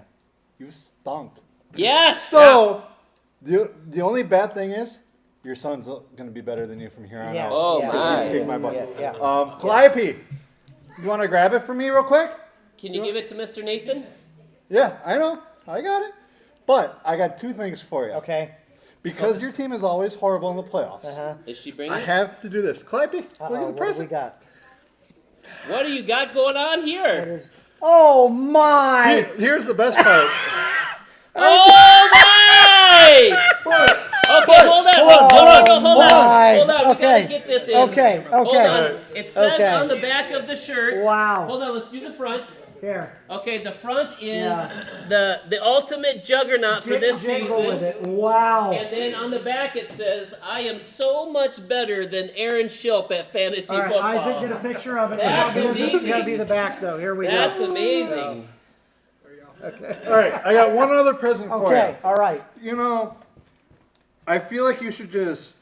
you stunk. Yes. So, the only bad thing is, your son's going to be better than you from here on Yeah. out. Oh, yeah. my. He's kicked my butt. Yeah. Calliope, you want to grab it for me real quick? Can you give it to Mr. Nathan? Yeah, I know. I got it. But I got 2 things for you. Okay. Because your team is always horrible in the playoffs. Is she bringing I it? have to do this. Calliope, look Uh-oh, at the what do we present. got? What do you got going on here? Oh my! Here's the best part. Oh, my! Okay, hold on. Hold my. on. We Okay. gotta get this in. Okay, Hold okay. on. It says Okay. on the back of the shirt. Wow. Hold on, let's do the front. Here. Okay, the front is Yeah. the ultimate juggernaut for this Jiggle with season. it. Wow. And then on the back it says, I am so much better than Aaron Schilp at fantasy All right, football. Isaac, get a picture of it. That's It's amazing. got to be the back, though. Here we That's go. amazing. All right, I got one other present for Okay, all right. you. You know, I feel like you should just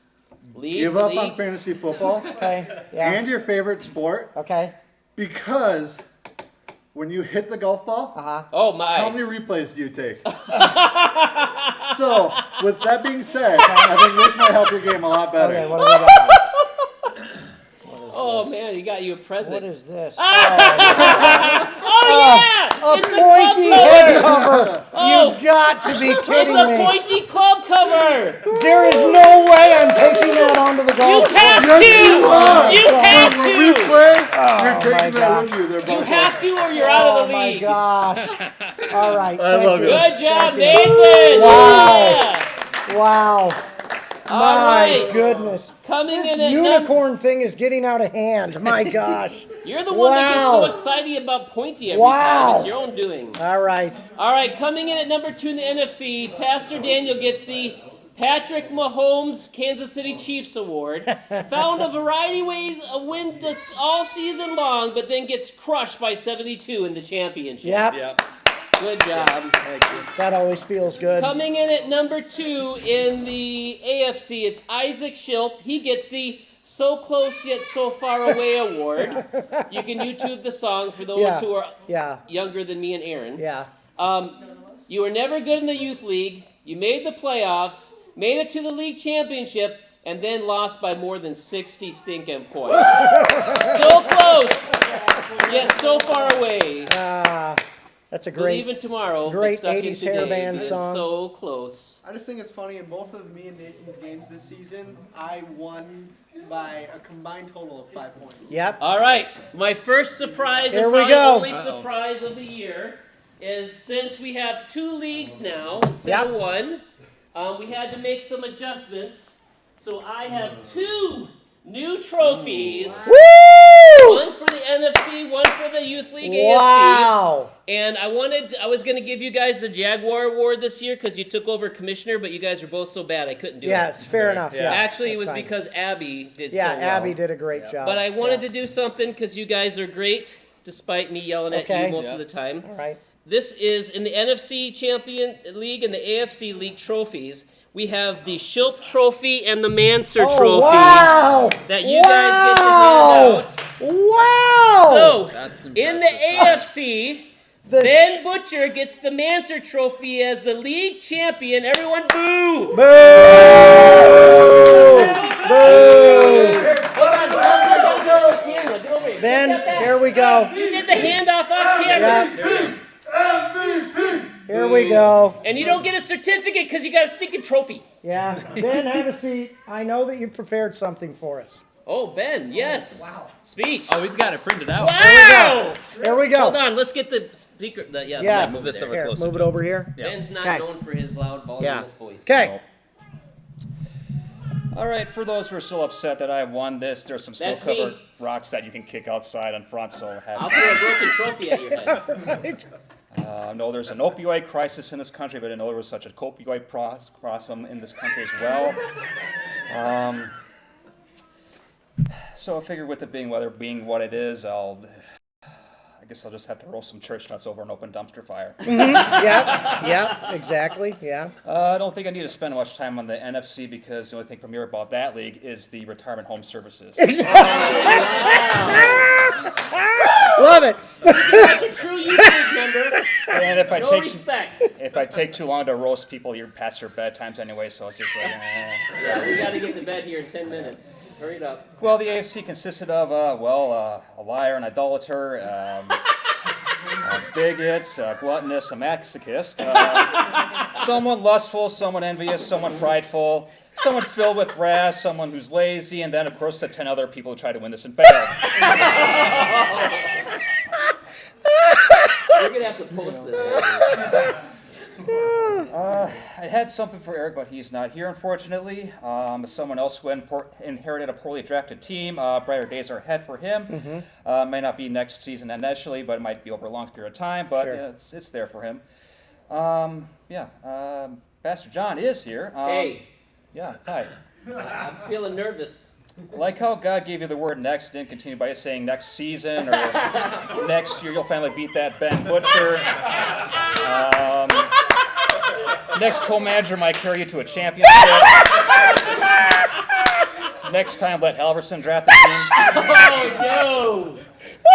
League, give up on league. fantasy football Okay. Yeah. and your favorite sport Okay. because when you hit the golf ball, Oh how my. many replays do you take? So, with that being said, I think this might help your game a lot better. Okay, what do we got? Oh man, he got you a present. What is this? Oh yeah! A It's pointy club head cover. cover. Oh. You've got to be It's kidding a me. pointy club cover. There is no way I'm taking that onto the You golf have course. to. are. You have When to. we play, Oh, you're my taking that gosh. with you. They're both You have to, or you're out Oh of the my league. gosh. All right. I thank love you. you. Good job, Thank you. Nathan. Wow. Yeah. Wow. All My right. goodness. Coming This in at unicorn thing is getting out of hand. My gosh. You're the one that gets so Wow. excited about pointy every Wow. time. It's your own doing. All right. All right, coming in at number 2 in the NFC, Pastor Daniel gets the Patrick Mahomes Kansas City Chiefs Award. Found a variety of ways to win this all season long, but then gets crushed by 72 in the championship. Yep. Yep. Good job. That always feels good. Coming in at number 2 in the AFC, it's Isaac Schilp. He gets the So Close Yet So Far Away Award. You can YouTube the song for those Yeah. who are Yeah. younger than me and Aaron. Yeah. You were never good in the youth league. You made the playoffs, made it to the league championship, and then lost by more than 60 stinking points. So close, yet so far away. That's a Believe great. in tomorrow. but great stuck in 80s today, hairband because song. So close. I just think it's funny, in both of me and Nathan's games this season, I won by a combined total of 5 points. Yep. All right, my first surprise Here and we probably go. only surprise of the year is since we have 2 leagues now instead of Yep. 1, we had to make some adjustments. So I have 2 new trophies. Woo! One for the NFC, one for the Youth League Wow. AFC. And I was going to give you guys the Jaguar Award this year because you took over commissioner, but you guys were both so bad I couldn't do Yeah, it. it's fair enough. Yeah. Actually, it That's was fine. because Abby did Yeah, so well. Abby did a great job. But I wanted to do something because you guys are great, despite me yelling at Okay. you most of the time. All right. This is in the NFC Champion League and the AFC League trophies. We have the Schilp Trophy and the Manser Trophy Wow. that you guys get to hand out. Wow. So, That's in the AFC, The Ben Butcher gets the Manser Trophy as the league champion. Everyone boo! Boo! Boo! Hold on, get over here. Ben, here we go. You did the handoff off camera. Yeah. Here we go. And you don't get a certificate because you got a stinking trophy. Yeah. Ben, have a seat. I know that you prepared something for us. Oh, Ben, yes. Wow. Speech. Oh, he's got it printed out. Wow. Here we go. Hold on, let's get the speaker. Yeah. Move this over Here, closer. move it over here. Yeah. Ben's not Okay. known for his loud, voluminous voice. Okay. All right, for those who are still upset that I won this, there's some That's snow-covered me. rocks that you can kick outside in front, so have I'll throw a broken trophy at your head. no, there's an opioid crisis in this country, but I didn't know there was such a opioid problem in this country as well. So I figured with it being weather being what it is, I guess I'll just have to roast some church nuts over an open dumpster fire. Yeah, exactly. Yeah. I don't think I need to spend much time on the NFC because the only thing premier about that league is the retirement home services. Love it. Like a true YouTube member. And if I No take respect. if I take too long to roast people, you're past your bedtimes anyway. So it's just like. Yeah, we got to get to bed here in 10 minutes. Hurry it up. Well, the AFC consisted of a liar, an idolater, a bigot, a gluttonous, a masochist, someone lustful, someone envious, someone prideful, someone filled with wrath, someone who's lazy, and then, of course, the 10 other people who tried to win this and failed. We're going to have to post this. I had something for Eric, but he's not here, unfortunately. Someone else who inherited a poorly drafted team. Brighter days are ahead for him. May not be next season initially, but it might be over a long period of time. But Sure. yeah, it's there for him. Pastor John is here. Hey, Yeah, hi. I'm feeling nervous. Like how God gave you the word next, didn't continue by saying next season or next year you'll finally beat that Ben Butcher. Next co-manager might carry you to a championship. Next time, let Halverson draft the team. Oh, no.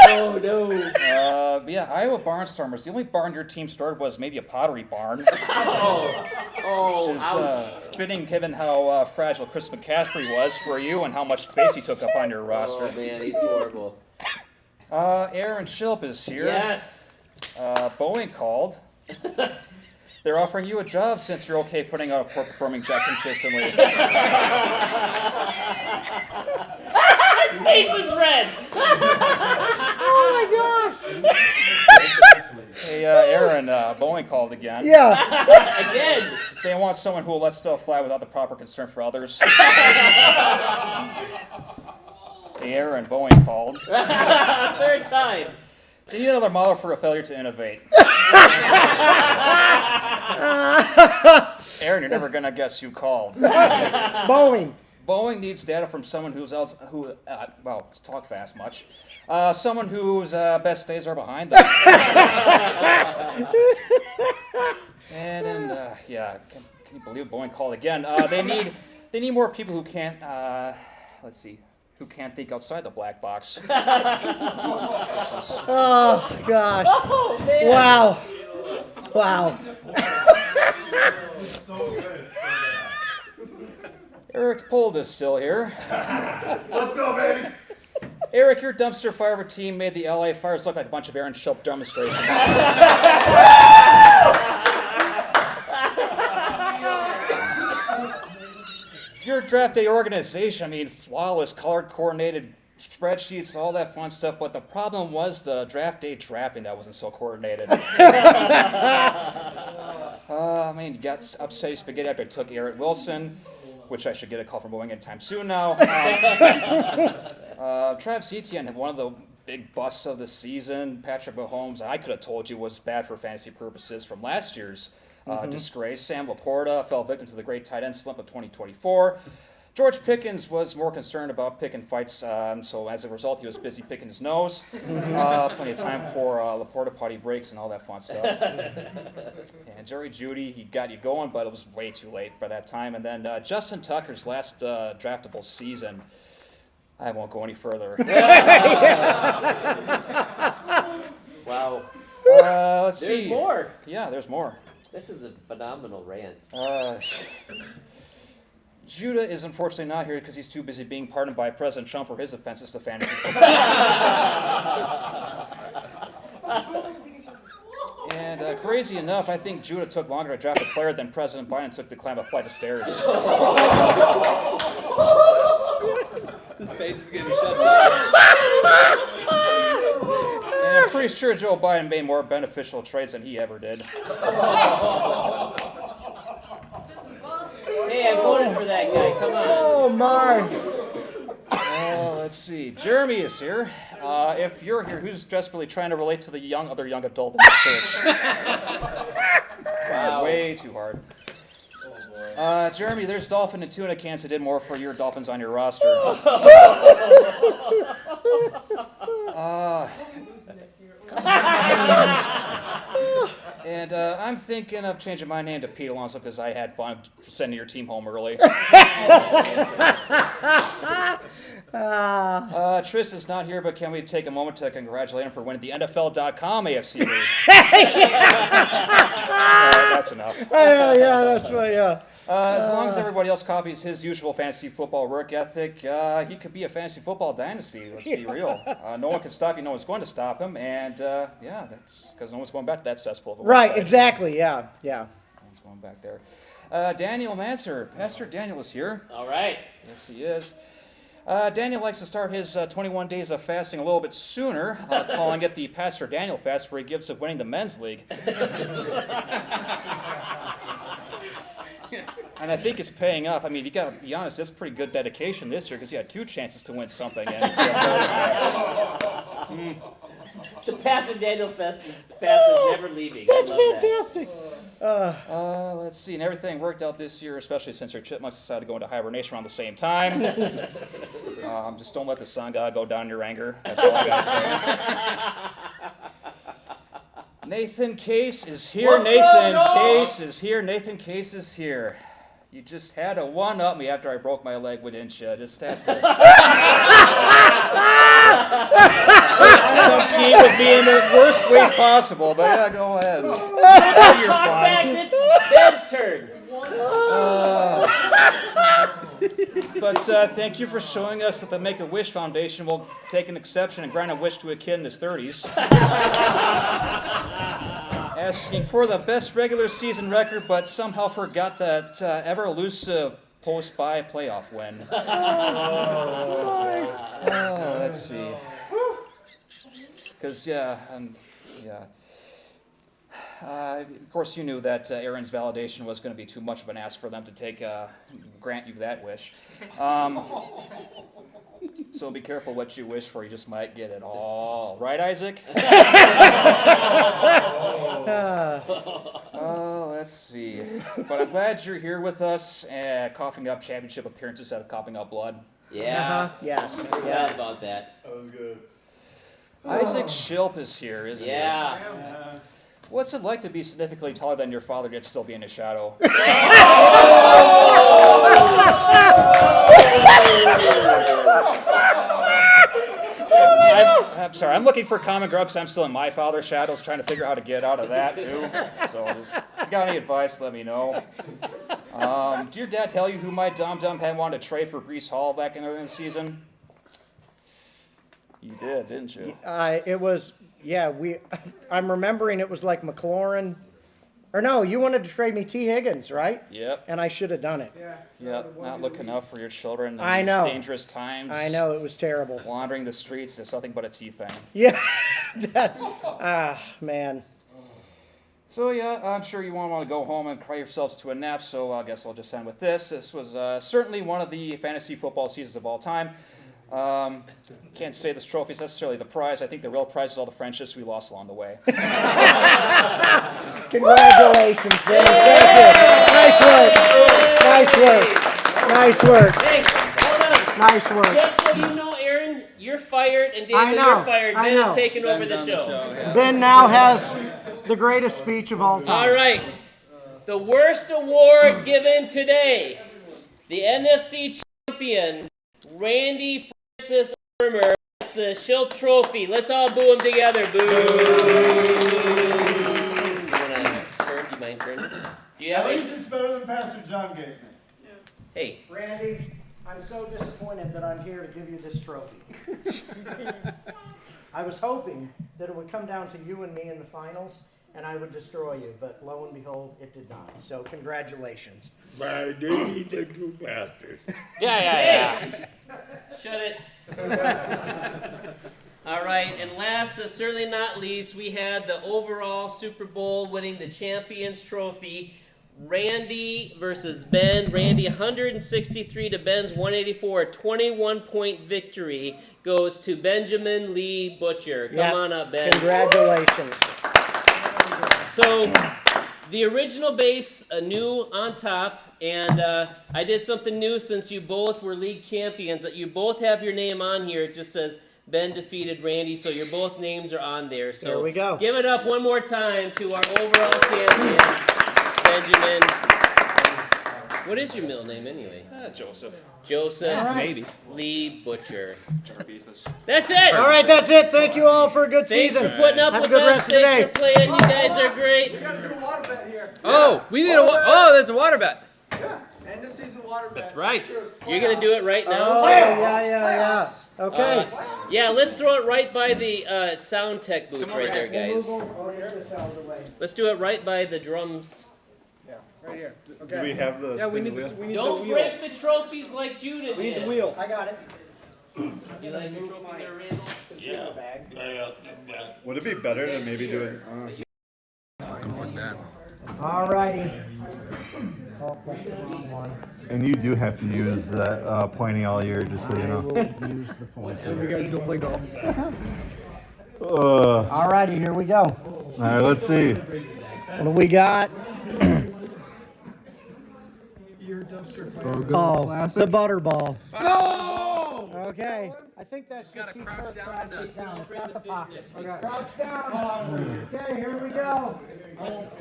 Oh, no. Iowa Barnstormers. The only barn your team started was maybe a pottery barn. Oh, Which is ouch. fitting given how fragile Chris McCaffrey was for you and how much space he took up on your roster. Oh, man, he's horrible. Aaron Shilp is here. Yes. Boeing called. They're offering you a job since you're okay putting out a poor performing jet consistently. His face is red. Oh my gosh. Hey, Aaron, Boeing called again. Yeah. Again. They want someone who will let stuff fly without the proper concern for others. Hey, Aaron, Boeing called. Third time. They need another model for a failure to innovate. Aaron, you're never gonna guess who called. Boeing. Boeing needs data from someone let's talk fast much. Someone whose best days are behind them. Can you believe Boeing called again? They need more people who can't. Who can't think outside the black box. Oh gosh. Oh, man. Wow. Wow. Eric Pold is still here. Let's go, baby. Eric, your dumpster fire team made the LA Fires look like a bunch of Aaron Shilp demonstrations. Your draft day organization, flawless, color-coordinated spreadsheets, all that fun stuff, but the problem was the draft day drafting that wasn't so coordinated. You got upset spaghetti after I took Eric Wilson, which I should get a call from Boeing anytime soon now. Travis Etienne had one of the big busts of the season. Patrick Mahomes, I could have told you, was bad for fantasy purposes from last year's disgrace. Sam Laporta fell victim to the great tight end slump of 2024. George Pickens was more concerned about picking fights, so as a result, he was busy picking his nose. Plenty of time for Laporta potty breaks and all that fun stuff. And Jerry Jeudy, he got you going, but it was way too late by that time. And then Justin Tucker's last draftable season, I won't go any further. Wow. Let's see. There's more. Yeah, there's more. This is a phenomenal rant. Judah is unfortunately not here because he's too busy being pardoned by President Trump for his offenses to fantasy football. And crazy enough, I think Judah took longer to draft a player than President Biden took to climb a flight of stairs. This page is getting shut down. And I'm pretty sure Joe Biden made more beneficial trades than he ever did. Hey, I voted for that guy. Come on. Oh my! Let's see. Jeremy is here. If you're here, who's desperately trying to relate to the other young adult in this church? Wow. Way too hard. Jeremy, there's dolphin and tuna cans that did more for your Dolphins on your roster. And I'm thinking of changing my name to Pete Alonso because I had fun sending your team home early. Tris is not here, but can we take a moment to congratulate him for winning the NFL.com AFC League? That's enough. Yeah, that's right. Yeah. As long as everybody else copies his usual fantasy football work ethic, he could be a fantasy football dynasty. Let's be real. No one can stop you. No one's going to stop him. And yeah, that's because no one's going back to that cesspool of a Right. website. Exactly. Yeah. Yeah. No one's going back there. Daniel Manser. Pastor Daniel is here. All right. Yes, he is. Daniel likes to start his 21 days of fasting a little bit sooner, calling it the Pastor Daniel fast, where he gives up winning the men's league. And I think it's paying off. I mean, you got to be honest, that's pretty good dedication this year because you had 2 chances to win something. And, The Pastor Daniel fast is never leaving. That's I love fantastic. let's see, and everything worked out this year, especially since our chipmunks decided to go into hibernation around the same time. Just don't let the sun god go down in your anger. That's all I gotta say. Nathan Case is here. Case is here. Nathan Case is here. You just had to one-up me after I broke my leg, didn't you? Just have to compete with me in the worst ways possible. But yeah, go ahead. You're Back, fine. it's Ben's turn. But thank you for showing us that the Make-A-Wish Foundation will take an exception and grant a wish to a kid in his 30s. Asking for the best regular season record, but somehow forgot that ever-elusive post-bye playoff win. Let's see. Because, of course, you knew that Aaron's validation was going to be too much of an ask for them to grant you that wish. So be careful what you wish for. You just might get it all. Right, Isaac? Let's see. But I'm glad you're here with us, coughing up championship appearances instead of coughing up blood. Yeah. Yes. I forgot about that. That was good. Isaac Shilp is here, isn't he? Yeah. What's it like to be significantly taller than your father yet still be in his shadow? I'm sorry, I'm looking for common ground because I'm still in my father's shadows trying to figure out how to get out of that too. So if you got any advice, let me know. Did your dad tell you who my dum-dum had wanted to trade for Breece Hall back in the early in the season? You did, didn't you? It was. Yeah. I'm remembering it was like McLaurin. Or no, you wanted to trade me T. Higgins, right? Yep. And I should have done it. Yep. Not looking out for your children in I these know. dangerous times. I know, it was terrible. Wandering the streets is nothing but a tea thing. Yeah. Man. So yeah, I'm sure you won't want to go home and cry yourselves to a nap, so I guess I'll just end with this. This was certainly one of the fantasy football seasons of all time. Can't say this trophy is necessarily the prize. I think the real prize is all the friendships we lost along the way. Congratulations, Ben. Thank you. Nice work. Nice work. Nice work. Hey, hold on. Nice work. Just so you know, Aaron, you're fired, and I David, know, you're fired. I Ben know. has taken over the show. Ben now has the greatest speech of all time. All right. The worst award given today. The NFC champion, Randy Francis Armour. It's the Shilp Trophy. Let's all boo him together. Boo. You want to turn? Do you mind turning? Do you have At it? least it's better than Pastor John gave me. Hey, Randy, I'm so disappointed that I'm here to give you this trophy. I was hoping that it would come down to you and me in the finals, and I would destroy you, but lo and behold, it did not. So congratulations. I didn't eat the two bastards. yeah. Shut it. All right, and last but certainly not least, we had the overall Super Bowl winning the Champions Trophy. Randy versus Ben. Randy 163 to Ben's 184. A 21-point victory goes to Benjamin Lee Butcher. Come on up, Ben. Congratulations. So, the original base, new on top, and I did something new since you both were league champions. You both have your name on here. It just says Ben defeated Randy, so your both names are on there. So there we go. Give it up one more time to our overall champion, Benjamin. What is your middle name anyway? Joseph. Joseph Maybe. Lee Butcher. Jarbeefus. That's it. All right, that's it. Thank you all for a good Thanks season. for putting up Have with a good us. rest of the Thanks day. for playing. You guys are great. We gotta do a water bet here. Oh, we need there's a water bet. End of season water bet. That's right. You're gonna do it right now. Oh, yeah. Okay. Yeah, let's throw it right by the sound tech booth right there, guys. Oh, you're this out of the way. Let's do it right by the drums. Right here. Do we have the Yeah, we spin need wheel? this. We need Don't the wheel. break the trophies like Judah We need the did. wheel. I got it. You like your trophy there, Randall? Yeah. Would it be better to maybe do it? All righty. Oh, that's the wrong one. And you do have to use that pointing all year, just so you I know. will use the pointer. You guys go play golf. All righty, here we go. All right, let's see. What do we got? Oh, the butterball. Oh! Okay, I think that's just keep her crouches down. It's not the pocket. Crouch down. Okay, here we go.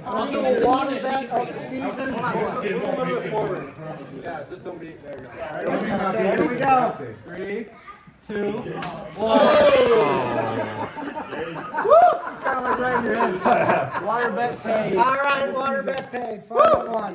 Our little water bet of the season. Go a little bit forward. Yeah, just don't be. There you go. Okay, here we go. 3, 2, 1. Kind of like right in your head. Water bet paid. All right, water bet paid. 5-1.